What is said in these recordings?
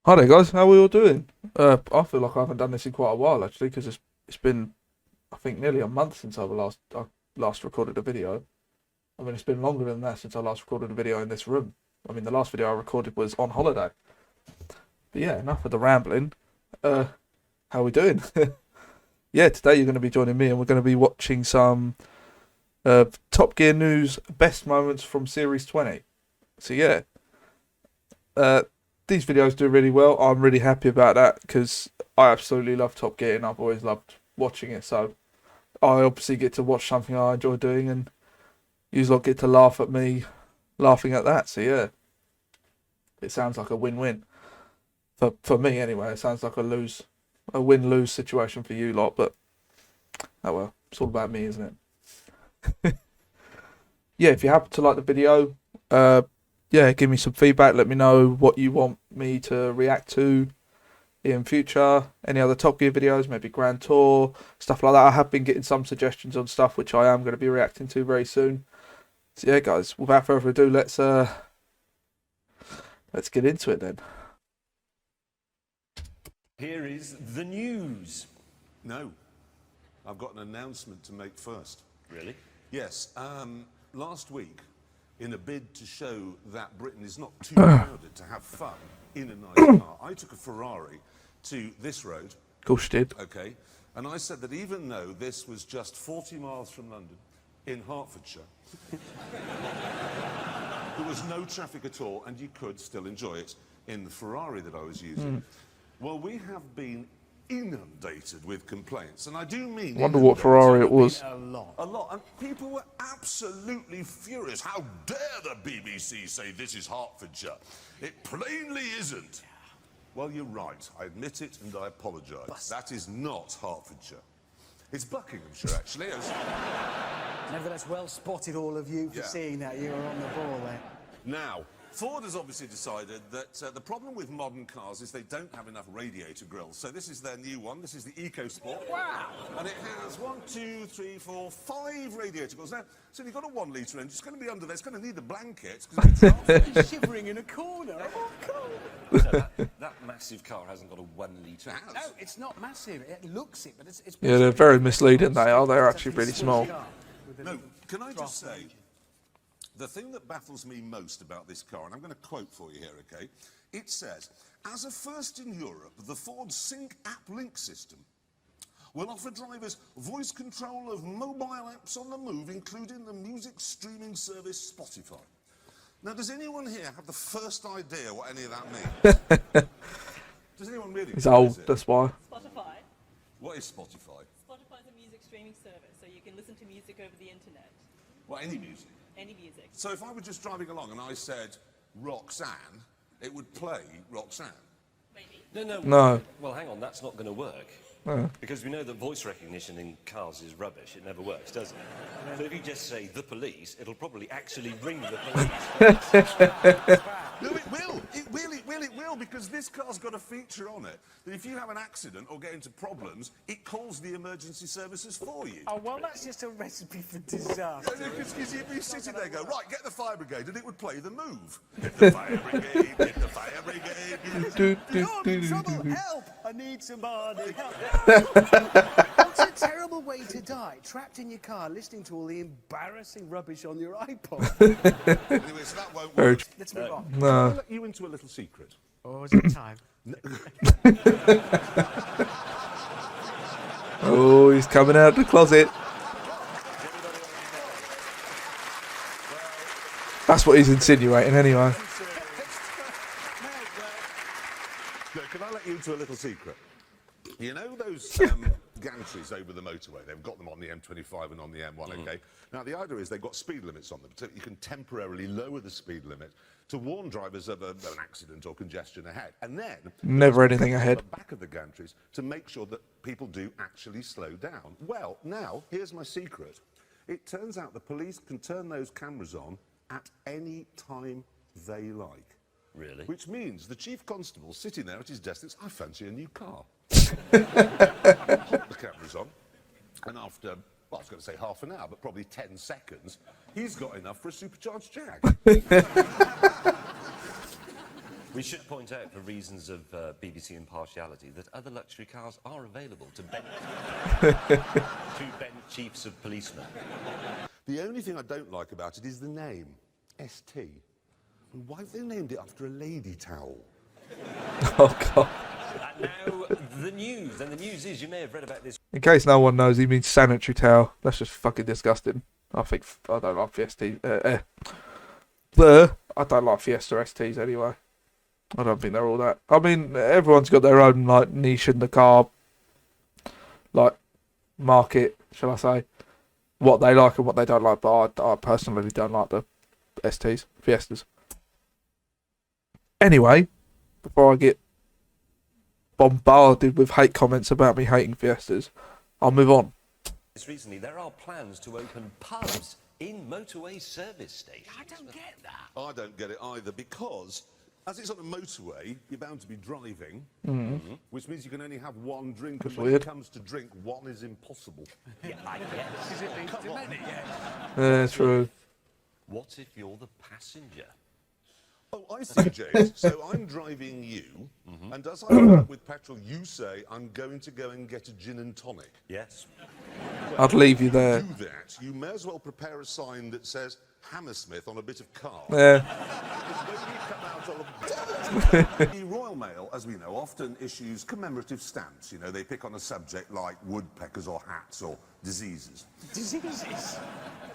Hi there, guys. How are we all doing? I feel like I haven't done this in quite a while actually, because it's been I think nearly a month since I last recorded a video. I mean, it's been longer than that since I last recorded a video in this room. I mean, the last video I recorded was on holiday. But yeah, enough of the rambling. Uh, how are we doing? Yeah, today you're going to be joining me, and we're going to be watching some Top Gear news best moments from Series 20. So yeah, uh, these videos do really well. I'm really happy about that because I absolutely love Top Gear and I've always loved watching it. So I obviously get to watch something I enjoy doing, and you lot get to laugh at me laughing at that. So yeah, it sounds like a win-win for me anyway. It sounds like a win-lose situation for you lot, but oh well, it's all about me, isn't it? Yeah, if you happen to like the video, yeah, give me some feedback. Let me know what you want me to react to in future. Any other Top Gear videos, maybe Grand Tour, stuff like that. I have been getting some suggestions on stuff which I am going to be reacting to very soon. So yeah, guys, without further ado, let's get into it then. Here is the news. No, I've got an announcement to make first. Really? Yes, last week, in a bid to show that Britain is not too crowded to have fun in a nice car, I took a Ferrari to this road, Of course you did. okay, and I said that even though this was just 40 miles from London, in Hertfordshire, there was no traffic at all, and you could still enjoy it in the Ferrari that I was using. Well, we have been inundated with complaints, and I do mean Wonder what inundated. Ferrari it was. A lot, and people were absolutely furious. How dare the BBC say this is Hertfordshire? It plainly isn't. Well, you're right. I admit it, and I apologise. That is not Hertfordshire. It's Buckinghamshire, actually. Nevertheless, well spotted, all of you, for Yeah. seeing that. You were on the ball there. Now, Ford has obviously decided that the problem with modern cars is they don't have enough radiator grills. So this is their new one. This is the EcoSport. Wow! And it has 1, 2, 3, 4, 5 radiator grills. Now, so you've got a 1 litre engine. It's going to be under there. It's going to need a blanket. He's shivering in a corner. Oh, cool. So that massive car hasn't got a 1 litre. No, it's not massive. It looks it, but it's Yeah, they're very misleading. They are. They're actually really small. No, can I just say, the thing that baffles me most about this car, and I'm going to quote for you here, okay? It says, as a first in Europe, the Ford Sync App Link system will offer drivers voice control of mobile apps on the move, including the music streaming service Spotify. Now, does anyone here have the first idea what any of that means? Does anyone really? It's What old, is it? that's why. Spotify. What is Spotify? Spotify is a music streaming service, so you can listen to music over the internet. What, any music? Any music. So if I were just driving along and I said Roxanne, it would play Roxanne. Maybe. No. Well, hang on, that's not going to work. Because we know that voice recognition in cars is rubbish. It never works, does it? So if you just say the police, it'll probably actually ring the police. No, it will. It will. It will. It will. Because this car's got a feature on it that if you have an accident or get into problems, it calls the emergency services for you. Oh, well, that's just a recipe for disaster. Because you'd be sitting there, go right, get the fire brigade, and it would play the move. Get the fire brigade. Get the fire brigade. Oh, I'm in trouble. Help! I need somebody. Help. What's a terrible way to die? Trapped in your car, listening to all the embarrassing rubbish on your iPod. Anyway, so that won't Very work. Let's move on. I'll No. let you into a little secret. Oh, is it time? Oh, he's coming out of the closet. That's what he's insinuating anyway. Look, can I let you into a little secret? You know those gantries over the motorway? They've got them on the M25 and on the M1, okay? Now, the idea is they've got speed limits on them, so you can temporarily lower the speed limit to warn drivers of an accident or congestion ahead. And then... Never anything ahead. ...at the back of the gantries to make sure that people do actually slow down. Well, now, here's my secret. It turns out the police can turn those cameras on at any time they like. Really? Which means the chief constable sitting there at his desk thinks, I fancy a new car. Pop the cameras on, and after, well, I was going to say half an hour, but probably 10 seconds, he's got enough for a supercharged Jag. We should point out, for reasons of BBC impartiality, that other luxury cars are available to bent, to bent chiefs of policemen. The only thing I don't like about it is the name, ST. And why have they named it after a lady towel? Oh God. And now, the news. And the news is, you may have read about this. In case no one knows, he means sanitary towel. That's just fucking disgusting. I don't like Fiesta. I don't like Fiesta STs anyway. I don't think they're all that. I mean, everyone's got their own like niche in the car, like market, shall I say? What they like and what they don't like. But I personally don't like the STs, Fiestas. Anyway, before I get bombarded with hate comments about me hating Fiestas, I'll move on. Recently, there are plans to open pubs in motorway service stations. I don't get that. I don't get it either, because as it's on a motorway, you're bound to be driving, which means you can only have one drink. And when weird. it comes to drink, one is impossible. Yeah, I guess. Is it being demented yet? Yeah, true. What if you're the passenger? Oh, I see, James. So I'm driving you, and as I fill up with petrol, you say, I'm going to go and get a gin and tonic. Yes. I'd leave you there. Do that, you may as well prepare a sign that says Hammersmith on a bit of car. Yeah. The Royal Mail, as we know, often issues commemorative stamps. You know, they pick on a subject like woodpeckers or hats or diseases. Diseases?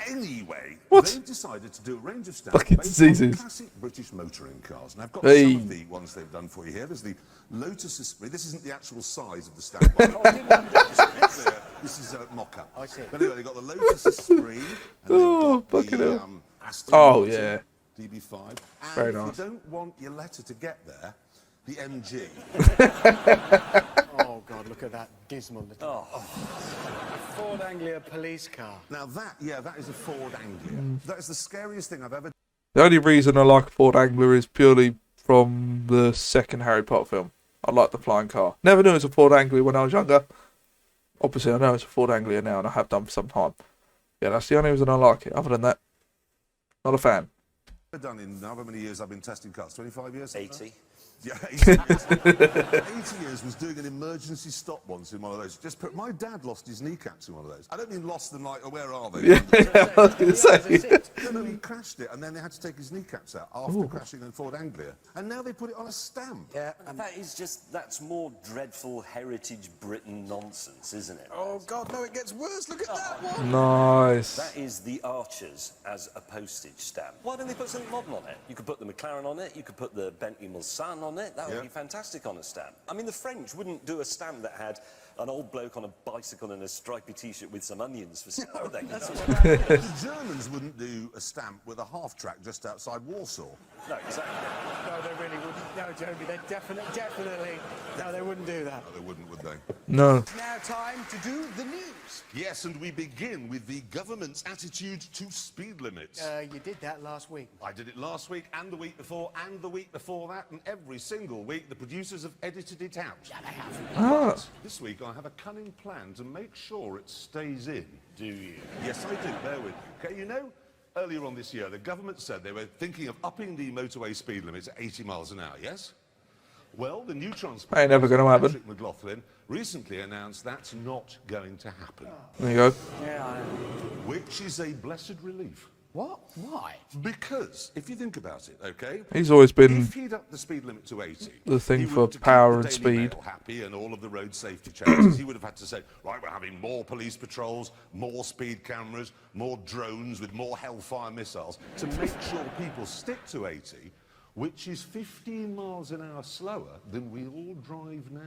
Anyway, What? they've decided to do a range of stamps Fucking based diseases. on classic British motoring cars. And I've got Hey. some of the ones they've done for you here. There's the Lotus Esprit. This isn't the actual size of the stamp. This is a mock-up. I see. But anyway, they've got the Lotus Esprit. And Oh, they've fucking got the hell. Aston Oh, Martin yeah. DB5. And Very if nice. you don't want your letter to get there, the MG. Oh, God, look at that dismal little... A Ford Anglia police car. Now that is a Ford Anglia. That is the scariest thing I've ever The only reason I like a Ford Anglia is purely from the second Harry Potter film. I like the flying car. Never knew it was a Ford Anglia when I was younger. Obviously, I know it's a Ford Anglia now, and I have done for some time. Yeah, that's the only reason I like it. Other than that, not a fan. done in however many years I've been testing cars. 25 years? 80. Yeah, 80 years. 80 years was doing an emergency stop once in one of those. My dad lost his kneecaps in one of those. I don't mean lost them like, oh, where are they? Yeah, I was going to say. No, he crashed it, and then they had to take his kneecaps out after crashing a Ford Anglia. And now they put it on a stamp. Yeah, And that's more dreadful heritage Britain nonsense, isn't it? Oh, God, no, it gets worse. Look at that one. Nice. That is the Archers as a postage stamp. Why don't they put something modern on it? You could put the McLaren on it, you could put the Bentley Mulsanne on it. That would Yeah. be fantastic on a stamp. I mean, the French wouldn't do a stamp that had an old bloke on a bicycle and a stripy T-shirt with some onions for sale, would they? The Germans wouldn't do a stamp with a half-track just outside Warsaw. No, exactly. No, they really wouldn't. No, Joby, they definitely... No, they wouldn't do that. No, they wouldn't, would they? No. Now time to do the news. Yes, and we begin with the government's attitude to speed limits. You did that last week. I did it last week and the week before and the week before that, and every single week the producers have edited it out. Yeah, they have. But this week I have a cunning plan to make sure it stays in. Do you? Yes, I do. Bear with me. Okay, you know, earlier on this year, the government said they were thinking of upping the motorway speed limits at 80 miles an hour, yes? Well, the new transport Ain't never gonna minister, happen. Patrick McLaughlin, recently announced that's not going to happen, There you go. Yeah, I know. which is a blessed relief. What? Why? Because, if you think about it, okay? He's always been If he'd up the speed limit to 80, the thing he for would, to keep power the and Daily speed. Mail happy and all of the road safety charities, he would have had to say, right, we're having more police patrols, more speed cameras, more drones with more Hellfire missiles to make sure people stick to 80, which is 15 miles an hour slower than we all drive now.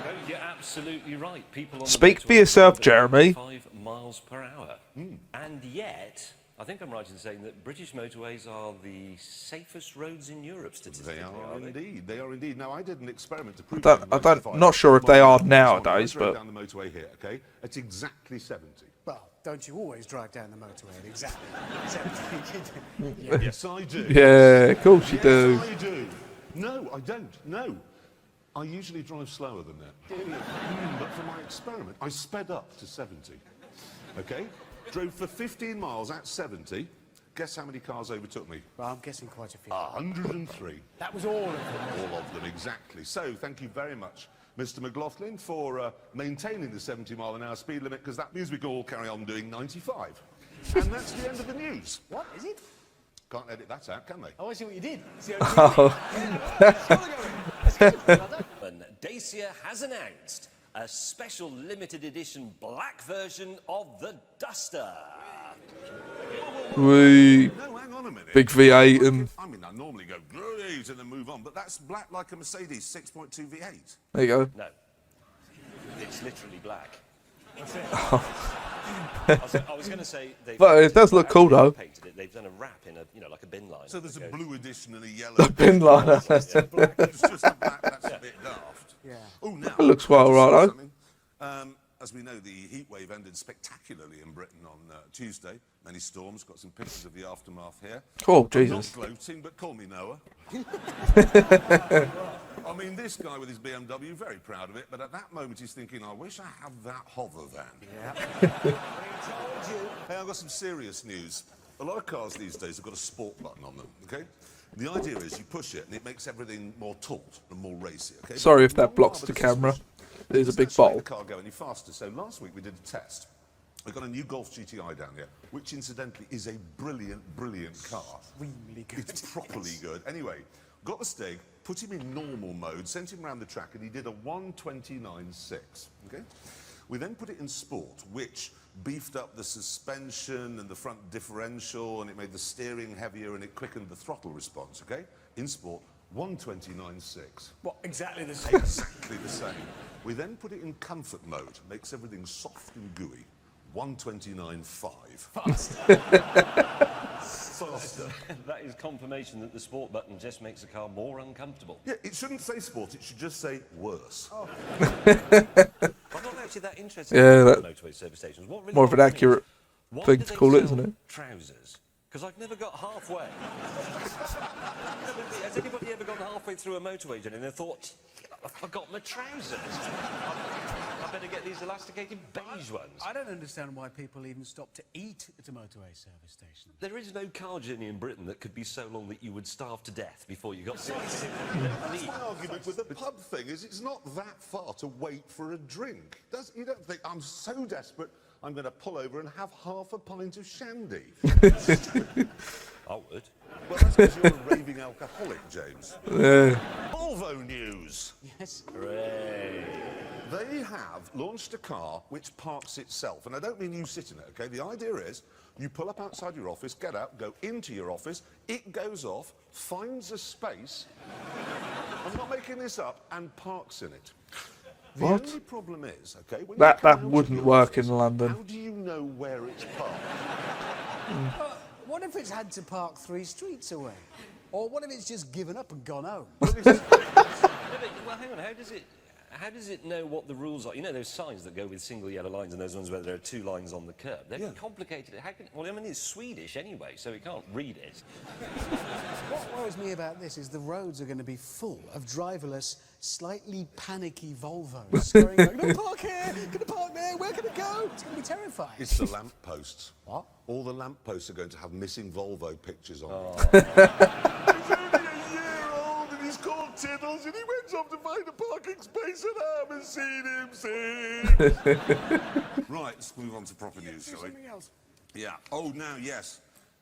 No, you're absolutely right. People on Speak the for yourself, motorway Jeremy. 5 miles per hour. And yet, I think I'm right in saying that British motorways are the safest roads in Europe statistically. They are they? indeed. They are indeed. Now, I did an experiment to prove don't- it. I don't- not sure if they are nowadays, I drove but- down the motorway here, okay? It's exactly 70. Well, don't you always drive down the motorway at exactly 70? Yes, I do. Yeah, of course you do. Yes, I do. No, I don't. No. I usually drive slower than that. Do you? But for my experiment, I sped up to 70. Okay? Drove for 15 miles at 70, Guess how many cars overtook me? Well, I'm guessing quite a few. 103. That was all of them. All of them, exactly. So, thank you very much, Mr. McLaughlin, for maintaining the 70-mile-an-hour speed limit, because that means we can all carry on doing 95. And that's the end of the news. What, is it? Can't edit that out, can they? Oh, I see what you did. See how you did. And Dacia has announced a special limited edition black version of the Duster. We No, hang on a minute. big V8 and I mean, I normally go great and then move on, but that's black like a Mercedes 6.2 V8. there you go. No, it's literally black. I was going to say, But it does look cool, though. Painted it. They've done a wrap in a, like a bin liner. So there's a that goes- blue edition and a yellow. The bin liner. It's just a black. That's a bit daft. Yeah. Oh, now. It looks quite I just all right, saw something. As we know, the heat wave ended spectacularly in Britain on Tuesday. Many storms. Got some pictures of the aftermath here. Oh, I'm Jesus. not gloating, but call me Noah. I mean, this guy with his BMW, very proud of it, but at that moment he's thinking, I wish I had that hover van. Yeah. Hey, I've got some serious news. A lot of cars these days have got a sport button on them, okay? The idea is you push it and it makes everything more taut and more racy, okay? Sorry if But that blocks rather the this camera. was- There's a it's big actually bottle. the car go any faster. So last week we did a test. We got a new Golf GTI down here, which incidentally is a brilliant, brilliant car. Really good. It's properly good. Anyway, got the Stig, put him in normal mode, sent him around the track, and he did a 129.6. Okay. We then put it in sport, which beefed up the suspension and the front differential, and it made the steering heavier, and it quickened the throttle response. Okay. In sport, 129.6. What, exactly the same? Exactly the same. We then put it in comfort mode, makes everything soft and gooey. 129.5. Faster. That is confirmation that the sport button just makes the car more uncomfortable. Yeah, it shouldn't say sport, it should just say worse. I'm not actually that interested Yeah, in that- motorway service stations. What really More of an bothers me accurate is, why thing do to they call it, sell isn't it? Trousers. Because I've never got halfway. Has anybody ever gone halfway through a motorway journey and they thought, I've forgotten my trousers? I better get these elasticated beige ones. I don't understand why people even stop to eat at a motorway service station. There is no car journey in Britain that could be so long that you would starve to death before you got to it. That's my argument with the pub thing, is it's not that far to wait for a drink. You don't think, I'm so desperate, I'm going to pull over and have half a pint of shandy. I would. Well, that's because you're a raving alcoholic, James. Volvo news. Yes. Hooray. They have launched a car which parks itself. And I don't mean you sit in it, okay? The idea is you pull up outside your office, get out, go into your office, it goes off, finds a space, I'm not making this up, and parks in it. The What? only problem is, okay, when That you come out of wouldn't your work office, in London. How do you know where it's parked? What if it's had to park 3 streets away? Or what if it's just given up and gone home? Well, hang on. How does it know what the rules are? You know those signs that go with single yellow lines and those ones where there are 2 lines on the curb. They're complicated. Well, I mean, it's Swedish anyway, so it can't read it. What worries me about this is the roads are going to be full of driverless, slightly panicky Volvos scurrying like, "Gonna park here, gonna park there, where can I go?" It's going to be terrifying. It's the lamp posts. What? All the lamp posts are going to have missing Volvo pictures on them. He's only a year old and he's called Tiddles and he went off to find a parking space and I haven't seen him since. Right, let's move on to proper news, shall we? Something else. Yeah. Oh, now, yes.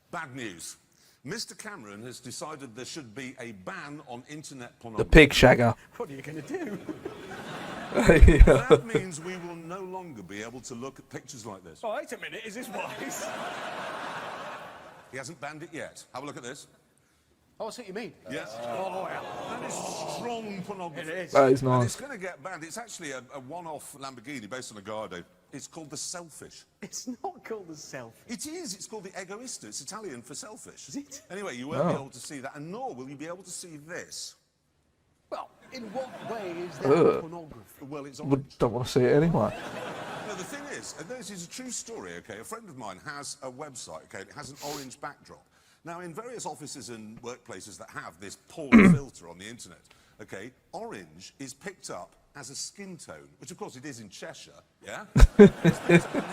Bad news. Mr. Cameron has decided there should be a ban on internet The pornography. pig shagger. What are you going to do? That means we will no longer be able to look at pictures like this. Oh, wait a minute, is this wise? He hasn't banned it yet. Have a look at this. Oh, I see what you mean. Yes. Oh, yeah. That is strong pornography. It is. That is And it's nice. going to get banned. It's actually a one-off Lamborghini based on a Gallardo. It's called the Selfish. It's not called the selfie. It is. It's called the Egoista. It's Italian for selfish. Is it? Anyway, you won't be Oh. able to see that, and nor will you be able to see this. Well, in what way is that pornography? Well, it's orange. Don't want to see it anyway. No, the thing is, and this is a true story, okay? A friend of mine has a website, okay? It has an orange backdrop. Now, in various offices and workplaces that have this poor filter on the internet, okay, orange is picked up as a skin tone, which of course it is in Cheshire, yeah? It's picked up in them.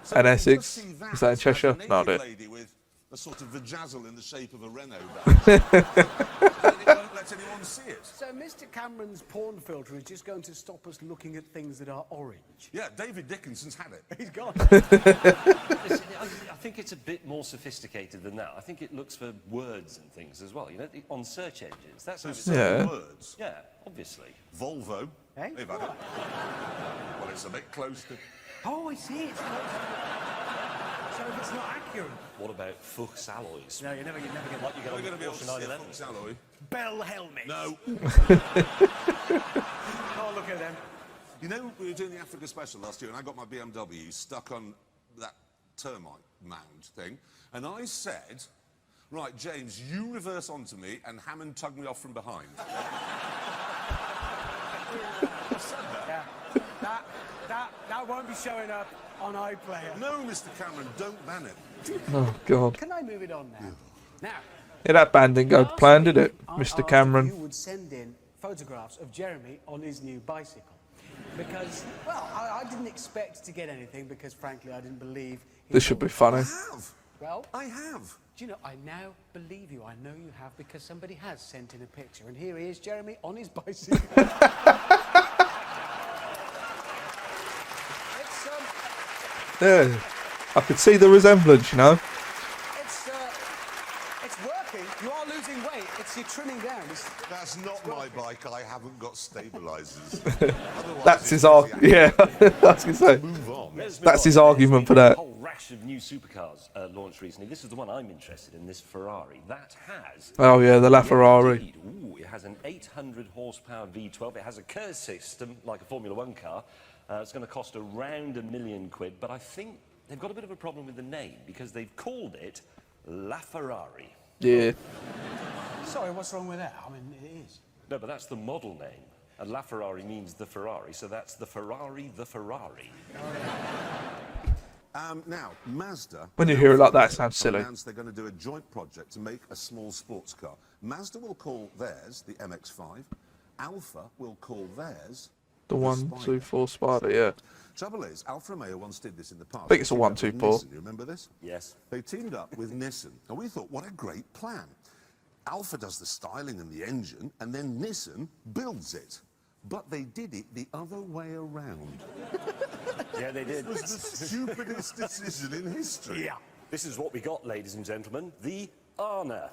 So And you can Essex. just see Is that in as a Cheshire? naked No, I don't. lady with a sort of vajazzle in the shape of a Renault badge. And it won't let anyone see it. So Mr. Cameron's porn filter is just going to stop us looking at things that are orange. Yeah, David Dickinson's had it. He's gone. Listen, I think it's a bit more sophisticated than that. I think it looks for words and things as well, you know, on search engines. That's how it's Yeah. Words. Yeah, obviously. Volvo. Eh? They've had it. Well, it's a bit close to... Oh, I see. It's not... So if it's not accurate. What about Fuchs alloys? No, you never get Like you get We're on going to be able Porsche to see a 911. Fox alloy. Bell helmet. No. Oh, look at them. You know, we were doing the Africa special last year, and I got my BMW stuck on that termite mound thing, and I said, right, James, you reverse onto me, and Hammond tug me off from behind. Yeah. That won't be showing up on iPlayer. No, Mr. Cameron, don't ban it. Oh God. Can I move it on now? Now. Yeah, that band didn't go to last plan, did week, it, I Mr. asked if Cameron? You would send in photographs of Jeremy on his new bicycle. Because, well, I didn't expect to get anything because, frankly, I didn't believe... he This should be would. funny. I have. Well, I have. do you know, I now believe you. I know you have because somebody has sent in a picture. And here he is, Jeremy, on his bicycle. It's, Yeah, I could see the resemblance, you know. it's working. You are losing weight. You're trimming down. That's not my bike. I haven't got stabilisers. Otherwise, That's it's his pretty argument. Yeah, I was gonna say. Move on. That's his argument for that. A whole rash of new supercars launched recently. This is the one I'm interested in, this Ferrari. That has... Oh yeah, the LaFerrari. Indeed. Ooh, it has an 800 horsepower V12. It has a KERS system, like a Formula One car. It's going to cost around £1 million, but I think they've got a bit of a problem with the name because they've called it LaFerrari. Yeah. Sorry, what's wrong with that? I mean, it is. No, but that's the model name. And LaFerrari means the Ferrari, so that's the Ferrari. Now, Mazda... When you hear it like that, it sounds silly. announced they're going to do a joint project to make a small sports car. Mazda will call theirs the MX-5. Alfa will call theirs... The 124 Spider, yeah. Trouble is, Alfa Romeo once did this in the past. I think it's a They teamed up with 124. Nissan, you remember this? Yes. They teamed up with Nissan, and we thought, what a great plan. Alfa does the styling and the engine, and then Nissan builds it. But they did it the other way around. Yeah, they did. It was the stupidest decision in history. Yeah. This is what we got, ladies and gentlemen. The Arna.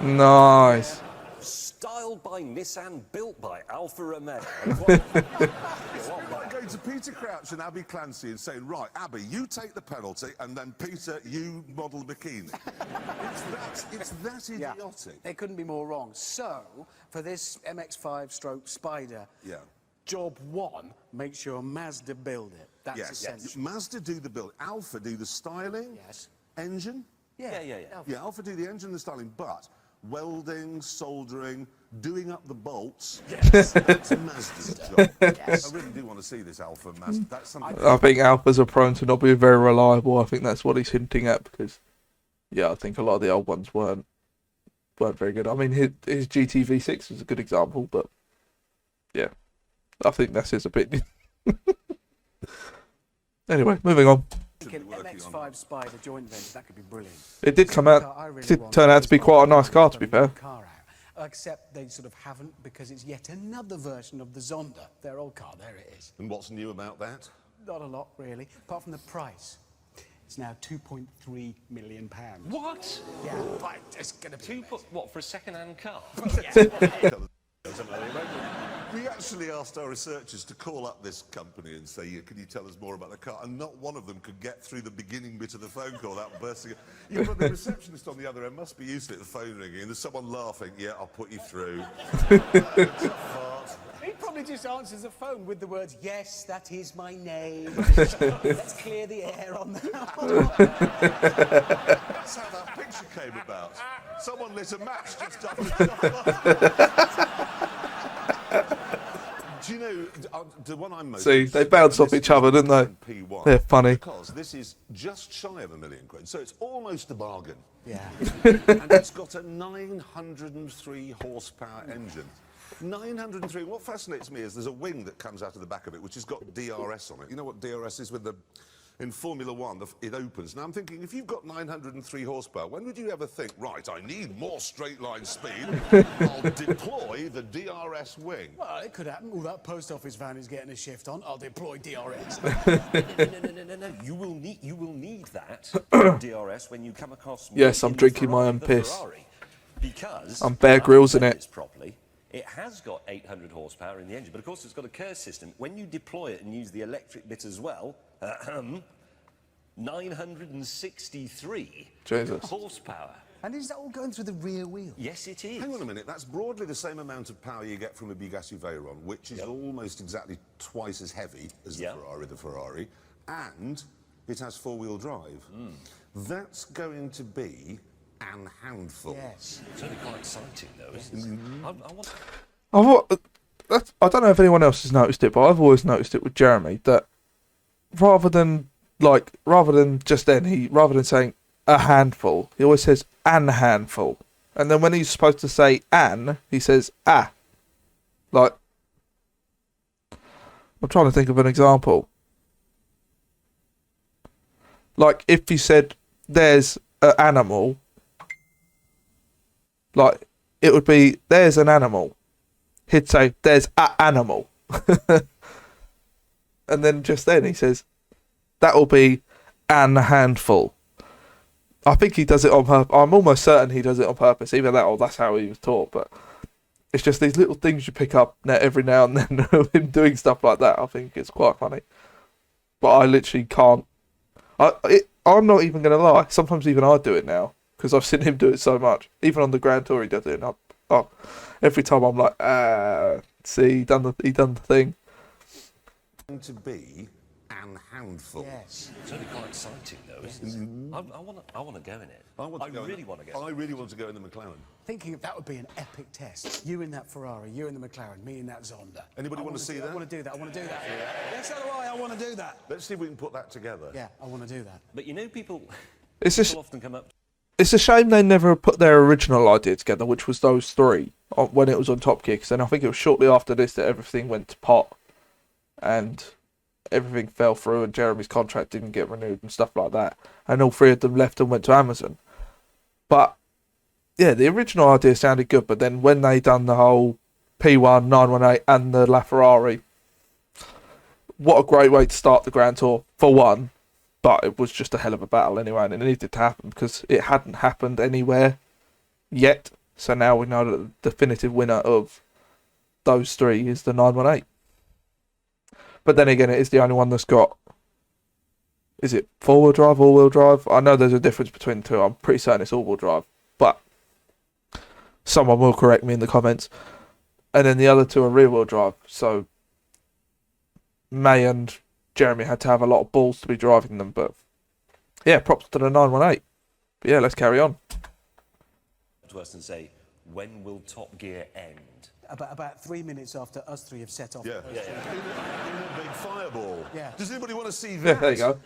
Nice. Styled by Nissan, built by Alfa Romeo. It's like going to Peter Crouch and Abby Clancy and saying, right, Abby, you take the penalty, and then Peter, you model bikini. it's that idiotic. They couldn't be more wrong. So, for this MX-5 stroke Spider, Yeah. job one, make sure Mazda build it. That's Yes. essential. Mazda do the build. Alfa do the styling. Yes. Engine. Yeah. Yeah, Alfa do the engine and the styling, but welding, soldering, doing up the bolts, yes. That's Mazda's job. Yes. I really do want to see this Alfa Mazda. That's something. I think Alphas are prone to not being very reliable. I think that's what he's hinting at because, yeah, I think a lot of the old ones weren't very good. I mean, his GT V6 is a good example, but yeah, I think that's his opinion. Anyway, moving on. Thinking MX-5 Spider joint venture, that could be brilliant. It did come out. I really Did want turn out to be is quite a nice Volkswagen car, to be put a new fair. car out. Except they sort of haven't because it's yet another version of the Zonda, their old car. There it is. And what's new about that? Not a lot, really, apart from the price. It's now £2.3 million. What? Yeah, but it's going to be... What, for a second-hand car? We actually asked our researchers to call up this company and say, can you tell us more about the car? And not one of them could get through the beginning bit of the phone call without bursting. You've got the receptionist on the other end, must be used to it, the phone ringing, and there's someone laughing, yeah, I'll put you through. He probably just answers the phone with the words, yes, that is my name. Let's clear the air on that. That's how that picture came about. Someone lit a match just up the Do you know, the one I'm most... See, they bounce off each other, don't they? P1, They're funny. Because this is just shy of £1 million, so it's almost a bargain. Yeah. And it's got a 903 horsepower engine. 903. What fascinates me is there's a wing that comes out of the back of it, which has got DRS on it. You know what DRS is with the... in Formula One, it opens. Now I'm thinking, if you've got 903 horsepower, when would you ever think, right, I need more straight line speed, I'll deploy the DRS wing? Well, it could happen. Oh, that post office van is getting a shift on. I'll deploy DRS. No. You will need that DRS when you come across. Yes, I'm in the drinking my Ferrari, own the piss. Ferrari, because I'm Bear Grylls in I've said it. this properly. It has got 800 horsepower in the engine, but of course it's got a KERS system. When you deploy it and use the electric bit as well, 963 Jesus. horsepower. And is that all going through the rear wheel? Yes, it is. Hang on a minute, that's broadly the same amount of power you get from a Bugatti Veyron, which is almost exactly twice as heavy as the Ferrari, and it has four-wheel drive. That's going to be an handful. Yes. It's only quite exciting, though, isn't it? I don't know if anyone else has noticed it, but I've always noticed it with Jeremy that rather than saying a handful, he always says an handful, and then when he's supposed to say an, he says ah. Like, I'm trying to think of an example. Like if he said there's an animal, like it would be there's an animal. He'd say there's a animal. And then just then he says that'll be an handful. I think he does it on purpose. I'm almost certain he does it on purpose. Either that or that's how he was taught. But it's just these little things you pick up every now and then of him doing stuff like that. I think it's quite funny. But I literally can't. I'm not even going to lie. Sometimes even I do it now because I've seen him do it so much. Even on the Grand Tour he does it. And every time I'm like, see, he done the thing. Going to be an handful. Yes. It's only quite exciting, though, isn't it? I want to go in it. I really want to go in the McLaren. Thinking that would be an epic test. You in that Ferrari, you in the McLaren, me in that Zonda. Anybody want to see that? I want to do that. I want to do that. Yes, so do I want to do that. Let's see if we can put that together. Yeah, I want to do that. But you know, people It's often come up. It's a shame they never put their original idea together, which was those three when it was on Top Gear. Because then I think it was shortly after this that everything went to pot, and everything fell through, and Jeremy's contract didn't get renewed and stuff like that. And all three of them left and went to Amazon. But yeah, the original idea sounded good, but then when they done the whole P1, 918 and the LaFerrari, what a great way to start the Grand Tour, for one. But it was just a hell of a battle anyway, and it needed to happen because it hadn't happened anywhere yet. So now we know that the definitive winner of those three is the 918. But then again, it is the only one that's got... Is it four-wheel drive, all-wheel drive? I know there's a difference between the two. I'm pretty certain it's all-wheel drive. But someone will correct me in the comments. And then the other two are rear-wheel drive. So May and Jeremy had to have a lot of balls to be driving them. But yeah, props to the 918. But yeah, let's carry on. To us and say, when will Top Gear end? About 3 minutes after us three have set off. Yeah. Big fireball. Yeah. Does anybody want to see Yeah, that? there you go.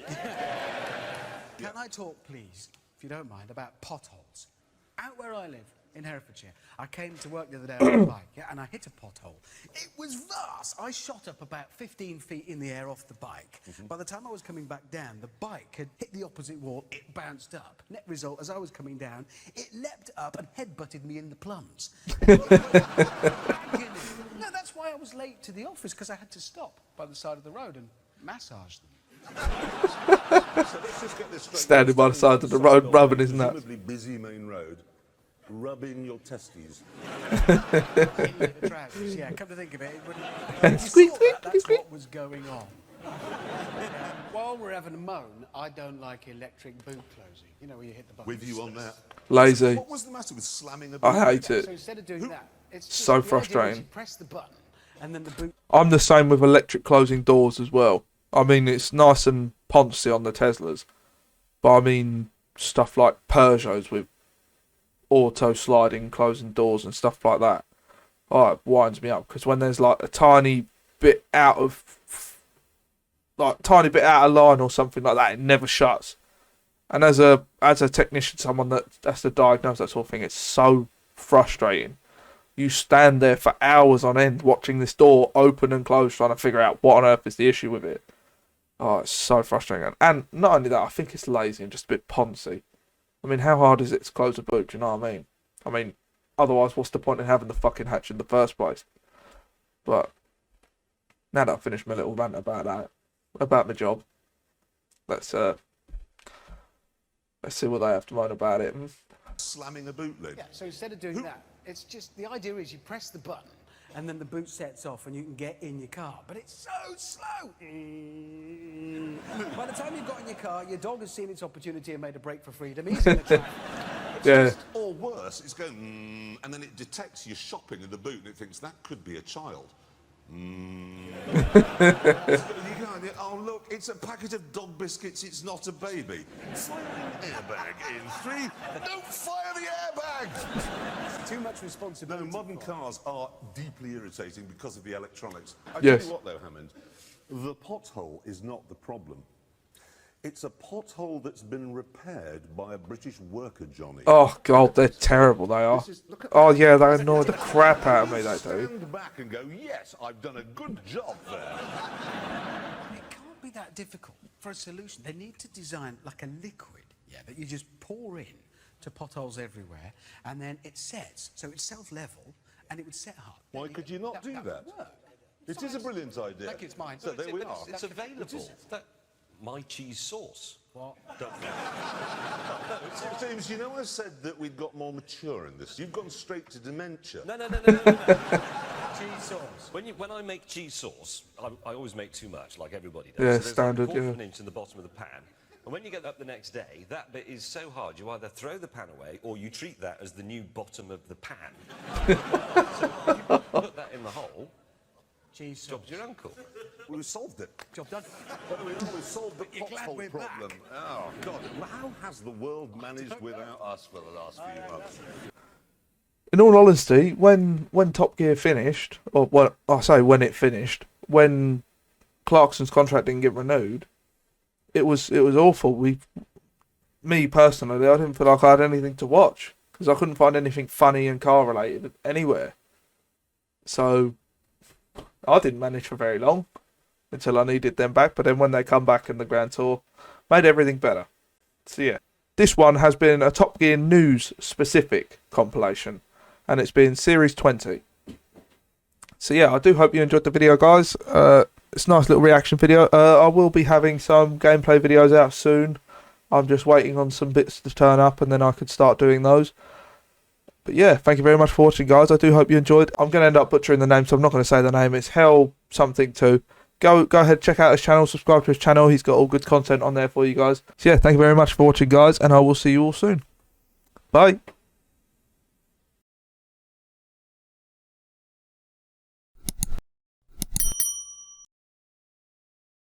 Can I talk, please, if you don't mind, about potholes? Out where I live, in Herefordshire, I came to work the other day on a bike, and I hit a pothole. It was vast. I shot up about 15 feet in the air off the bike. By the time I was coming back down, the bike had hit the opposite wall. It bounced up. Net result, as I was coming down, it leapt up and headbutted me in the plums. No, that's why I was late to the office, because I had to stop by the side of the road and massage them. So let's just get this straight. Standing by the side of the road, rubbing his nuts. Presumably busy main road, rubbing your testes. The trousers, yeah, come to think of it, that's what was going on. While we're having a moan, I don't like electric boot closing. You know, where you hit the button. With you on that. Lazy. What was the matter with slamming a I hate So it. instead of doing that, it's just So the idea is frustrating. You press the button, and then the boot. I'm the same with electric closing doors as well. I mean, it's nice and poncy on the Teslas, but I mean stuff like Peugeots with auto sliding closing doors and stuff like that. Oh, it winds me up because when there's like a tiny bit out of line or something like that, it never shuts. And as a technician, someone that has to diagnose that sort of thing, it's so frustrating. You stand there for hours on end watching this door open and close, trying to figure out what on earth is the issue with it. Oh, it's so frustrating. And not only that, I think it's lazy and just a bit poncy. I mean, how hard is it to close a boot? Do you know what I mean, otherwise, what's the point in having the fucking hatch in the first place? But now that I've finished my little rant about that, about my job, let's see what they have to moan about it. Slamming a boot lid. Yeah, so instead of doing that, it's just, the idea is you press the button and then the boot sets off and you can get in your car. But it's so slow. By the time you've got in your car, your dog has seen its opportunity and made a break for freedom. He's in the traffic. Yeah. Or worse, it's going, and then it detects you're shopping in the boot and it thinks that could be a child. Oh look, it's a packet of dog biscuits, it's not a baby. Firing airbag in 3. Don't fire the airbag! Too much responsibility. No, modern cars are deeply irritating because of the electronics. I Yes. tell you what though, Hammond, the pothole is not the problem. It's a pothole that's been repaired by a British worker, Johnny. Oh god, they're terrible. They are. Look at Oh that. yeah, they annoy the crap out of me. They do. Stand back and go, yes, I've done a good job there. It can't be that difficult for a solution. They need to design like a liquid, yeah, that you just pour in to potholes everywhere, and then it sets, so it's self-level, and it would set hard. Why could you not do that? Would work. It is a brilliant idea. Thank you, it's mine. So there we are. It's available. My cheese sauce. What? James, you know I said that we'd got more mature in this. You've gone straight to dementia. No. Cheese sauce. When I make cheese sauce, I always make too much, like everybody does. Yeah, so there's standard, like a quarter yeah. of an inch in the bottom of the pan. And when you get up the next day, that bit is so hard, you either throw the pan away or you treat that as the new bottom of the pan. So if you put that in the hole, Cheese sauce. job's your uncle. We've solved it. Job done. We've solved the You're glad pothole we're back. problem. Oh, God. How has the world managed without us for the last few months? In all honesty, when Top Gear finished, or what I say when it finished, when Clarkson's contract didn't get renewed, it was awful. Me personally, I didn't feel like I had anything to watch because I couldn't find anything funny and car related anywhere. So I didn't manage for very long until I needed them back. But then when they come back in the Grand Tour, made everything better. So yeah, this one has been a Top Gear news specific compilation, and it's been Series 20. So yeah, I do hope you enjoyed the video, guys. It's a nice little reaction video. I will be having some gameplay videos out soon. I'm just waiting on some bits to turn up, and then I could start doing those. But yeah, thank you very much for watching, guys. I do hope you enjoyed. I'm going to end up butchering the name, so I'm not going to say the name. It's Hell something too. Go ahead, check out his channel, subscribe to his channel. He's got all good content on there for you guys. So yeah, thank you very much for watching, guys, and I will see you all soon. Bye.